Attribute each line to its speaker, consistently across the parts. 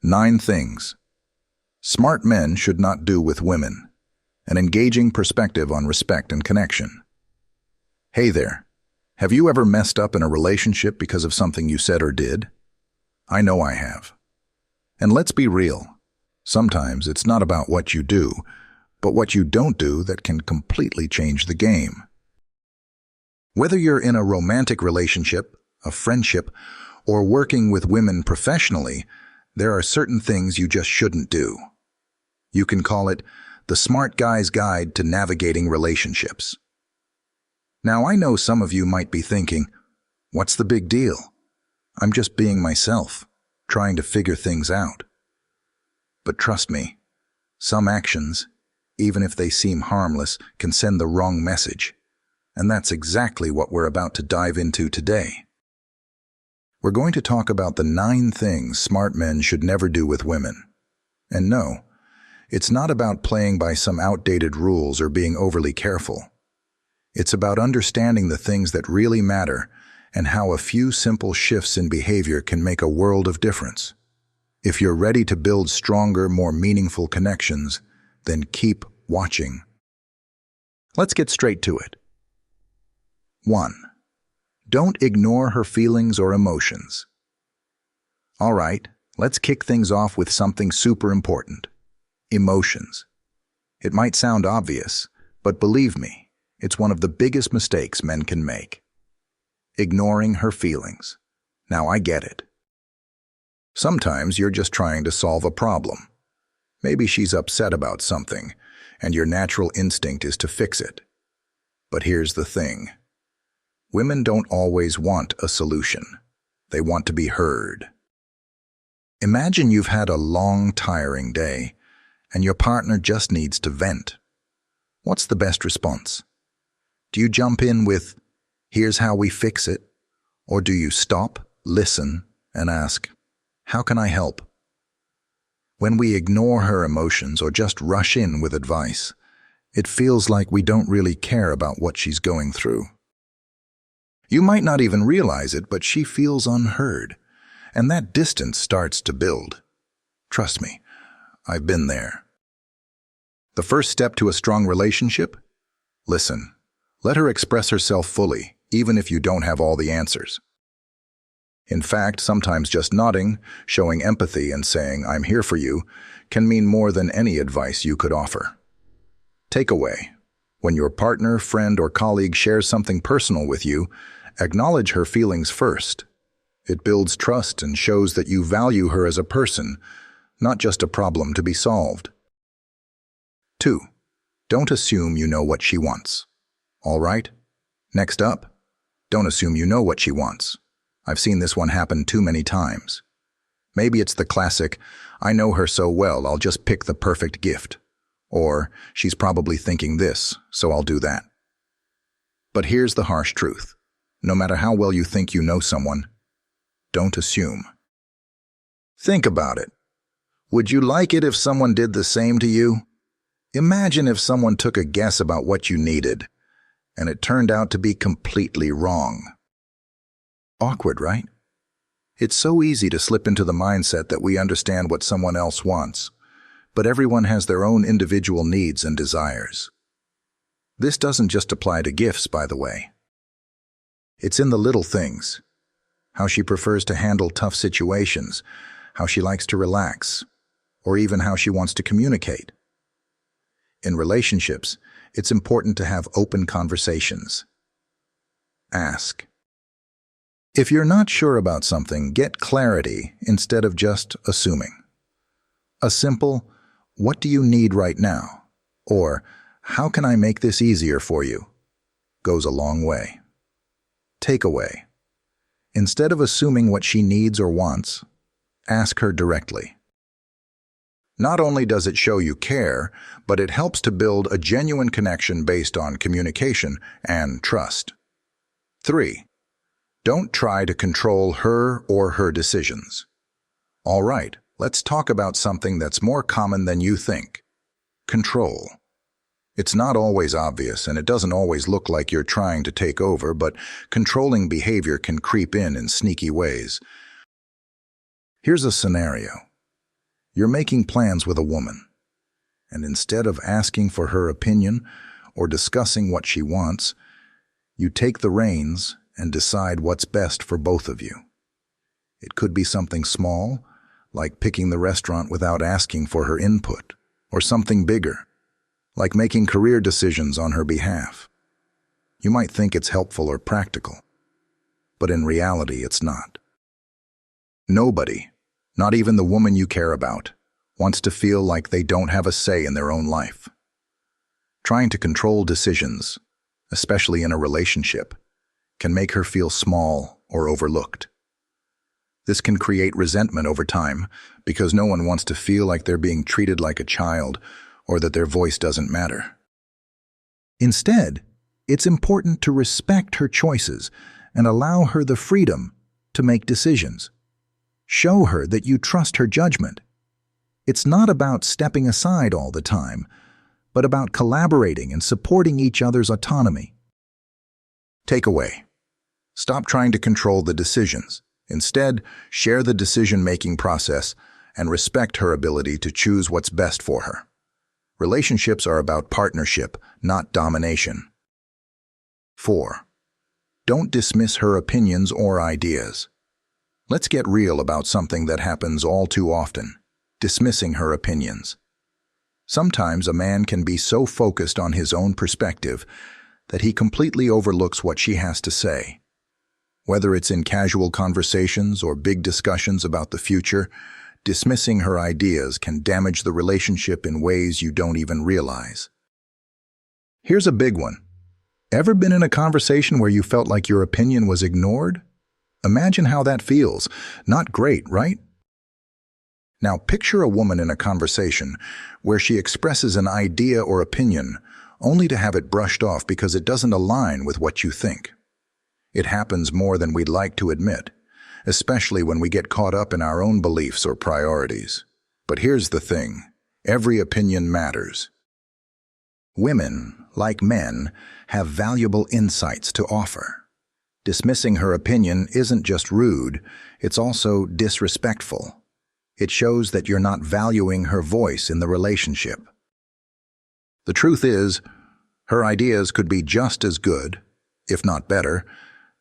Speaker 1: 9 things smart men should not do with women. An engaging perspective on respect and connection. Hey there. Have you ever messed up in a relationship because of something you said or did? I know I have. And let's be real. Sometimes it's not about what you do, but what you don't do that can completely change the game. Whether you're in a romantic relationship, a friendship, or working with women professionally, there are certain things you just shouldn't do. You can call it the smart guy's guide to navigating relationships. Now, I know some of you might be thinking, what's the big deal? I'm just being myself, trying to figure things out. But trust me, some actions, even if they seem harmless, can send the wrong message. And that's exactly what we're about to dive into today. We're going to talk about the 9 things smart men should never do with women. And no, it's not about playing by some outdated rules or being overly careful. It's about understanding the things that really matter and how a few simple shifts in behavior can make a world of difference. If you're ready to build stronger, more meaningful connections, then keep watching. Let's get straight to it. 1. Don't ignore her feelings or emotions. All right, let's kick things off with something super important. Emotions. It might sound obvious, but believe me, it's one of the biggest mistakes men can make. Ignoring her feelings. Now I get it. Sometimes you're just trying to solve a problem. Maybe she's upset about something, and your natural instinct is to fix it. But here's the thing. Women don't always want a solution. They want to be heard. Imagine you've had a long, tiring day, and your partner just needs to vent. What's the best response? Do you jump in with, "Here's how we fix it," or do you stop, listen, and ask, "How can I help?" When we ignore her emotions or just rush in with advice, it feels like we don't really care about what she's going through. You might not even realize it, but she feels unheard, and that distance starts to build. Trust me, I've been there. The first step to a strong relationship? Listen. Let her express herself fully, even if you don't have all the answers. In fact, sometimes just nodding, showing empathy, and saying, "I'm here for you," can mean more than any advice you could offer. Takeaway. When your partner, friend, or colleague shares something personal with you, acknowledge her feelings first. It builds trust and shows that you value her as a person, not just a problem to be solved. 2. Don't assume you know what she wants. All right? Next up, don't assume you know what she wants. I've seen this one happen too many times. Maybe it's the classic, "I know her so well, I'll just pick the perfect gift." Or, "She's probably thinking this, so I'll do that." But here's the harsh truth. No matter how well you think you know someone, don't assume. Think about it. Would you like it if someone did the same to you? Imagine if someone took a guess about what you needed, and it turned out to be completely wrong. Awkward, right? It's so easy to slip into the mindset that we understand what someone else wants, but everyone has their own individual needs and desires. This doesn't just apply to gifts, by the way. It's in the little things. How she prefers to handle tough situations, how she likes to relax, or even how she wants to communicate. In relationships, it's important to have open conversations. Ask. If you're not sure about something, get clarity instead of just assuming. A simple, "What do you need right now?" or "How can I make this easier for you?" goes a long way. Takeaway. Instead of assuming what she needs or wants, ask her directly. Not only does it show you care, but it helps to build a genuine connection based on communication and trust. 3. Don't try to control her or her decisions. All right, let's talk about something that's more common than you think. Control. It's not always obvious, and it doesn't always look like you're trying to take over, but controlling behavior can creep in sneaky ways. Here's a scenario. You're making plans with a woman, and instead of asking for her opinion or discussing what she wants, you take the reins and decide what's best for both of you. It could be something small, like picking the restaurant without asking for her input, or something bigger, like making career decisions on her behalf. You might think it's helpful or practical, but in reality it's not. Nobody, not even the woman you care about, wants to feel like they don't have a say in their own life. Trying to control decisions, especially in a relationship, can make her feel small or overlooked. This can create resentment over time because no one wants to feel like they're being treated like a child or that their voice doesn't matter. Instead, it's important to respect her choices and allow her the freedom to make decisions. Show her that you trust her judgment. It's not about stepping aside all the time, but about collaborating and supporting each other's autonomy. Takeaway: stop trying to control the decisions. Instead, share the decision-making process and respect her ability to choose what's best for her. Relationships are about partnership, not domination. 4. Don't dismiss her opinions or ideas. Let's get real about something that happens all too often: dismissing her opinions. Sometimes a man can be so focused on his own perspective that he completely overlooks what she has to say. Whether it's in casual conversations or big discussions about the future, dismissing her ideas can damage the relationship in ways you don't even realize. Here's a big one. Ever been in a conversation where you felt like your opinion was ignored? Imagine how that feels. Not great, right? Now picture a woman in a conversation where she expresses an idea or opinion only to have it brushed off because it doesn't align with what you think. It happens more than we'd like to admit, especially when we get caught up in our own beliefs or priorities. But here's the thing: every opinion matters. Women, like men, have valuable insights to offer. Dismissing her opinion isn't just rude, it's also disrespectful. It shows that you're not valuing her voice in the relationship. The truth is, her ideas could be just as good, if not better,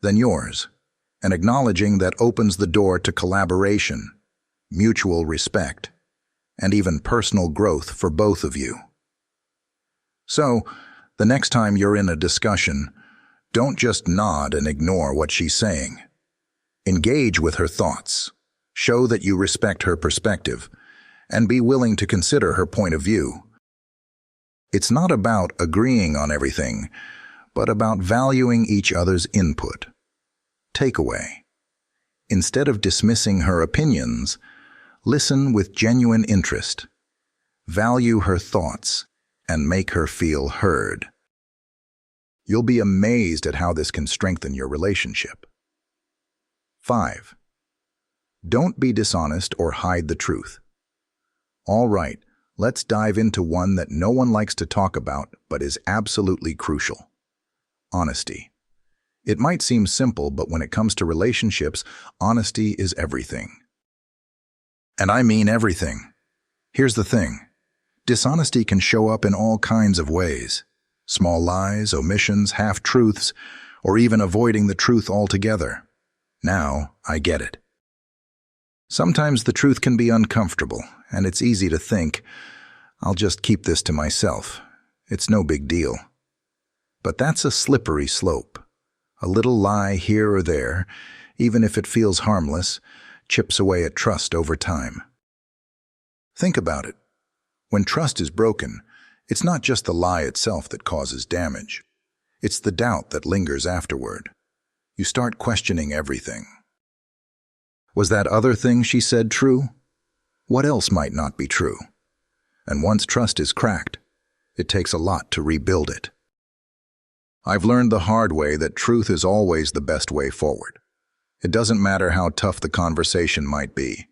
Speaker 1: than yours, and acknowledging that opens the door to collaboration, mutual respect, and even personal growth for both of you. So, the next time you're in a discussion, don't just nod and ignore what she's saying. Engage with her thoughts. Show that you respect her perspective, and be willing to consider her point of view. It's not about agreeing on everything, but about valuing each other's input. Takeaway: instead of dismissing her opinions, listen with genuine interest. Value her thoughts and make her feel heard. You'll be amazed at how this can strengthen your relationship. 5. Don't be dishonest or hide the truth. All right, let's dive into one that no one likes to talk about but is absolutely crucial: honesty. It might seem simple, but when it comes to relationships, honesty is everything. And I mean everything. Here's the thing: dishonesty can show up in all kinds of ways. Small lies, omissions, half-truths, or even avoiding the truth altogether. Now, I get it. Sometimes the truth can be uncomfortable, and it's easy to think, I'll just keep this to myself. It's no big deal. But that's a slippery slope. A little lie here or there, even if it feels harmless, chips away at trust over time. Think about it. When trust is broken, it's not just the lie itself that causes damage. It's the doubt that lingers afterward. You start questioning everything. Was that other thing she said true? What else might not be true? And once trust is cracked, it takes a lot to rebuild it. I've learned the hard way that truth is always the best way forward. It doesn't matter how tough the conversation might be.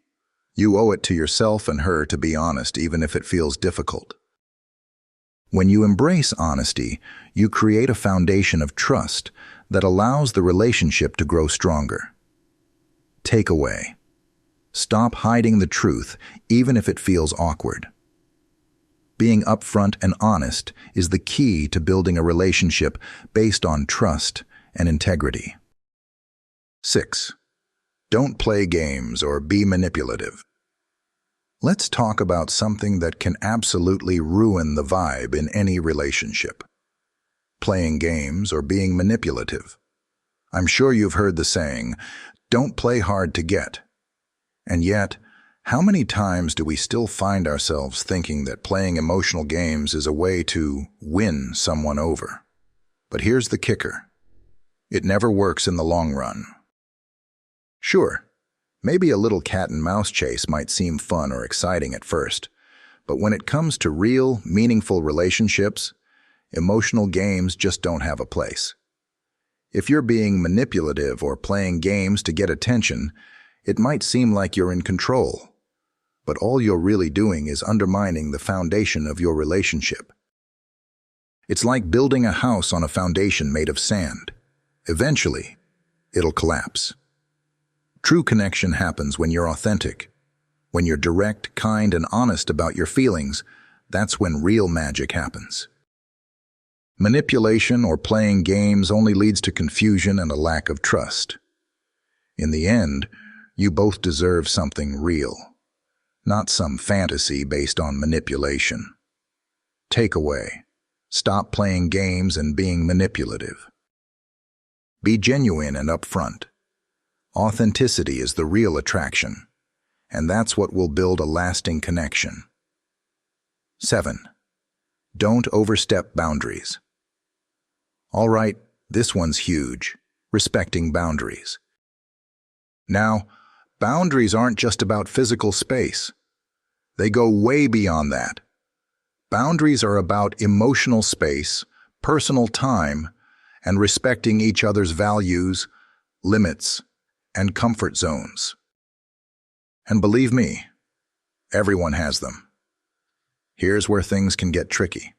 Speaker 1: You owe it to yourself and her to be honest, even if it feels difficult. When you embrace honesty, you create a foundation of trust that allows the relationship to grow stronger. Takeaway: Stop hiding the truth, even if it feels awkward. Being upfront and honest is the key to building a relationship based on trust and integrity. 6. Don't play games or be manipulative. Let's talk about something that can absolutely ruin the vibe in any relationship. Playing games or being manipulative. I'm sure you've heard the saying, "Don't play hard to get." And yet, how many times do we still find ourselves thinking that playing emotional games is a way to win someone over? But here's the kicker. It never works in the long run. Sure, maybe a little cat and mouse chase might seem fun or exciting at first, but when it comes to real, meaningful relationships, emotional games just don't have a place. If you're being manipulative or playing games to get attention, it might seem like you're in control, but all you're really doing is undermining the foundation of your relationship. It's like building a house on a foundation made of sand. Eventually, it'll collapse. True connection happens when you're authentic. When you're direct, kind, and honest about your feelings, that's when real magic happens. Manipulation or playing games only leads to confusion and a lack of trust. In the end, you both deserve something real, not some fantasy based on manipulation. Takeaway: stop playing games and being manipulative. Be genuine and upfront. Authenticity is the real attraction, and that's what will build a lasting connection. 7. Don't overstep boundaries. All right, this one's huge: respecting boundaries. Now, boundaries aren't just about physical space. They go way beyond that. Boundaries are about emotional space, personal time, and respecting each other's values, limits, and comfort zones. And believe me, everyone has them. Here's where things can get tricky.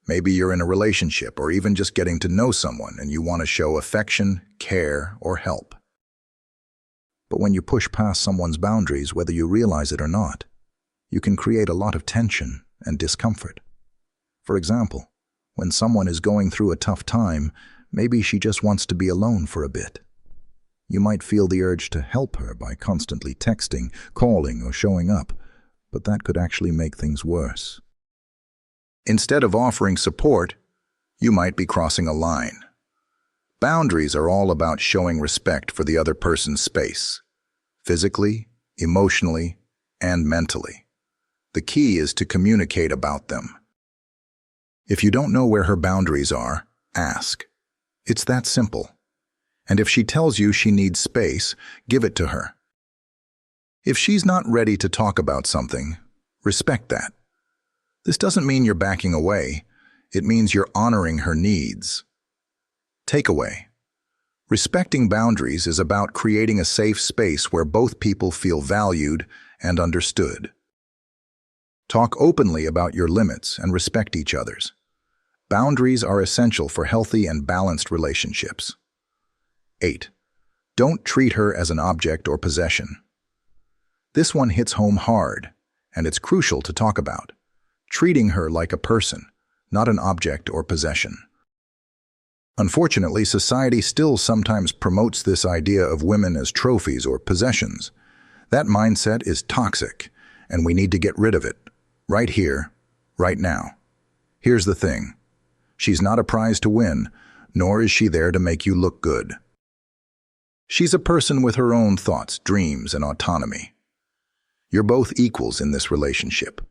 Speaker 1: Maybe you're in a relationship or even just getting to know someone and you want to show affection, care, or help. But when you push past someone's boundaries, whether you realize it or not, you can create a lot of tension and discomfort. For example, when someone is going through a tough time, maybe she just wants to be alone for a bit. You might feel the urge to help her by constantly texting, calling, or showing up, but that could actually make things worse. Instead of offering support, you might be crossing a line. Boundaries are all about showing respect for the other person's space, physically, emotionally, and mentally. The key is to communicate about them. If you don't know where her boundaries are, ask. It's that simple. And if she tells you she needs space, give it to her. If she's not ready to talk about something, respect that. This doesn't mean you're backing away. It means you're honoring her needs. Takeaway: respecting boundaries is about creating a safe space where both people feel valued and understood. Talk openly about your limits and respect each other's. Boundaries are essential for healthy and balanced relationships. 8. Don't treat her as an object or possession. This one hits home hard, and it's crucial to talk about. Treating her like a person, not an object or possession. Unfortunately, society still sometimes promotes this idea of women as trophies or possessions. That mindset is toxic, and we need to get rid of it, right here, right now. Here's the thing. She's not a prize to win, nor is she there to make you look good. She's a person with her own thoughts, dreams, and autonomy. You're both equals in this relationship.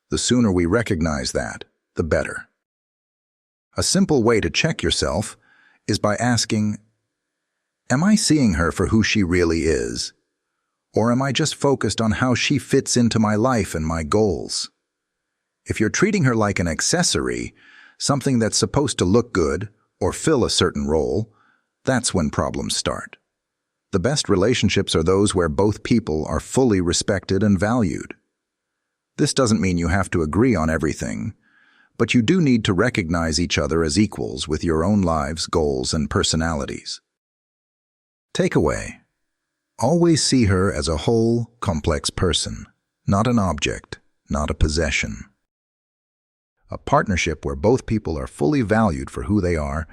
Speaker 1: The sooner we recognize that, the better. A simple way to check yourself is by asking, am I seeing her for who she really is? Or am I just focused on how she fits into my life and my goals? If you're treating her like an accessory, something that's supposed to look good or fill a certain role, that's when problems start. The best relationships are those where both people are fully respected and valued. This doesn't mean you have to agree on everything, but you do need to recognize each other as equals with your own lives, goals, and personalities. Takeaway: Always see her as a whole, complex person, not an object, not a possession. A partnership where both people are fully valued for who they are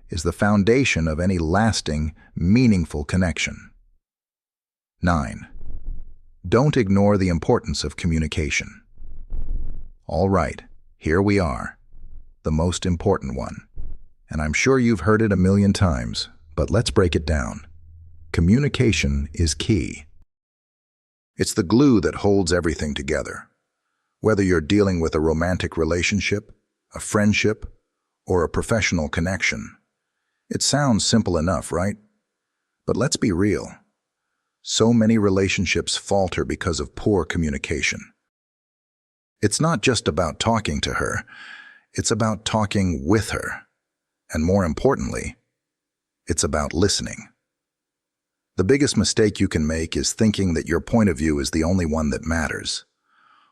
Speaker 1: is the foundation of any lasting, meaningful connection. 9. Don't ignore the importance of communication. All right, here we are, the most important one. And I'm sure you've heard it a million times, but let's break it down. Communication is key. It's the glue that holds everything together. Whether you're dealing with a romantic relationship, a friendship, or a professional connection. It sounds simple enough, right? But let's be real. So many relationships falter because of poor communication. It's not just about talking to her, it's about talking with her. And more importantly, it's about listening. The biggest mistake you can make is thinking that your point of view is the only one that matters,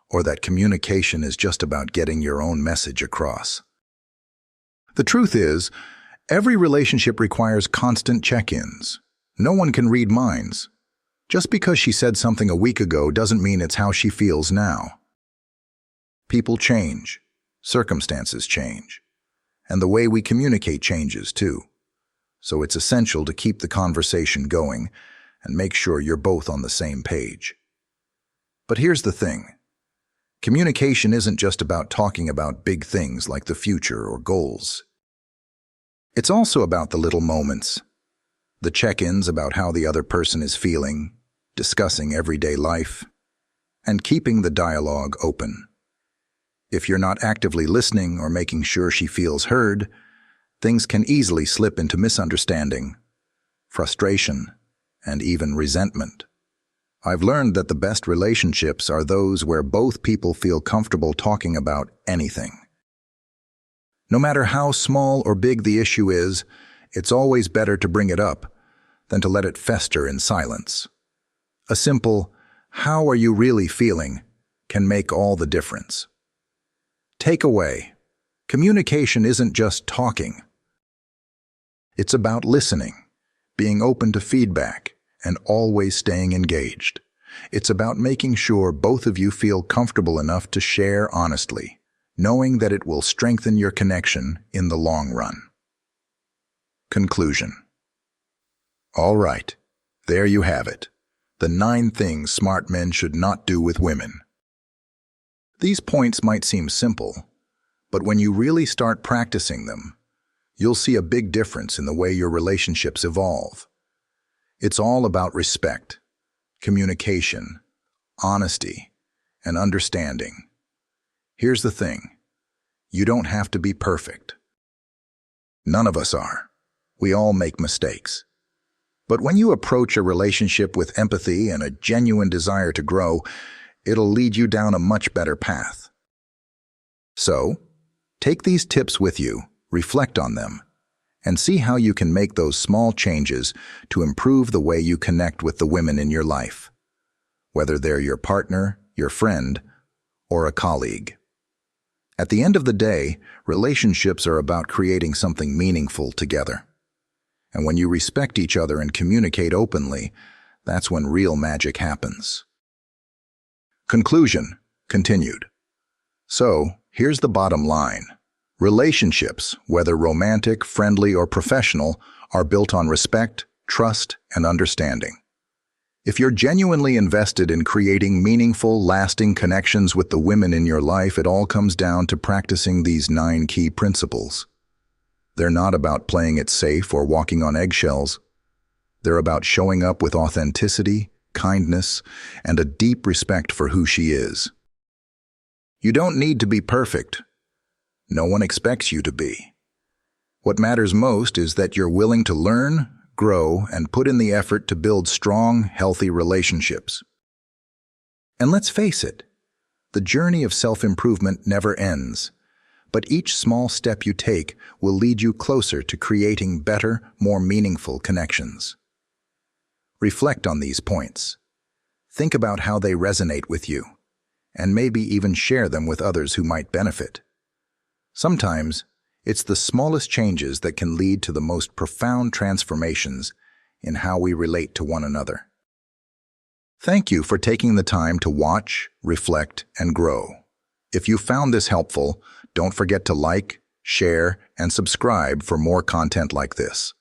Speaker 1: or that communication is just about getting your own message across. The truth is, every relationship requires constant check-ins. No one can read minds. Just because she said something a week ago doesn't mean it's how she feels now. People change, circumstances change, and the way we communicate changes too. So it's essential to keep the conversation going and make sure you're both on the same page. But here's the thing. Communication isn't just about talking about big things like the future or goals. It's also about the little moments, the check-ins about how the other person is feeling, discussing everyday life, and keeping the dialogue open. If you're not actively listening or making sure she feels heard, things can easily slip into misunderstanding, frustration, and even resentment. I've learned that the best relationships are those where both people feel comfortable talking about anything. No matter how small or big the issue is, it's always better to bring it up than to let it fester in silence. A simple, "How are you really feeling?" can make all the difference. Takeaway: communication isn't just talking. It's about listening, being open to feedback, and always staying engaged. It's about making sure both of you feel comfortable enough to share honestly, knowing that it will strengthen your connection in the long run. Conclusion. All right, there you have it. The 9 things smart men should not do with women. These points might seem simple, but when you really start practicing them, you'll see a big difference in the way your relationships evolve. It's all about respect, communication, honesty, and understanding. Here's the thing. You don't have to be perfect. None of us are. We all make mistakes. But when you approach a relationship with empathy and a genuine desire to grow, it'll lead you down a much better path. So, take these tips with you, reflect on them, and see how you can make those small changes to improve the way you connect with the women in your life, whether they're your partner, your friend, or a colleague. At the end of the day, relationships are about creating something meaningful together. And when you respect each other and communicate openly, that's when real magic happens. Conclusion continued. So, here's the bottom line. Relationships, whether romantic, friendly, or professional, are built on respect, trust, and understanding. If you're genuinely invested in creating meaningful, lasting connections with the women in your life, it all comes down to practicing these 9 key principles. They're not about playing it safe or walking on eggshells. They're about showing up with authenticity, kindness, and a deep respect for who she is. You don't need to be perfect. No one expects you to be. What matters most is that you're willing to learn, grow, and put in the effort to build strong, healthy relationships. And let's face it, the journey of self-improvement never ends, but each small step you take will lead you closer to creating better, more meaningful connections. Reflect on these points. Think about how they resonate with you, and maybe even share them with others who might benefit. Sometimes, it's the smallest changes that can lead to the most profound transformations in how we relate to one another. Thank you for taking the time to watch, reflect, and grow. If you found this helpful, don't forget to like, share, and subscribe for more content like this.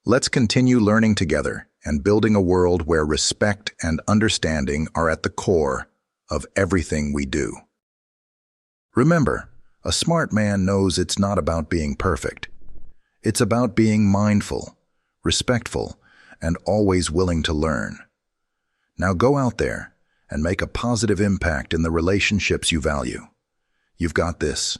Speaker 1: Let's continue learning together and building a world where respect and understanding are at the core of everything we do. Remember, a smart man knows it's not about being perfect. It's about being mindful, respectful, and always willing to learn. Now go out there and make a positive impact in the relationships you value. You've got this.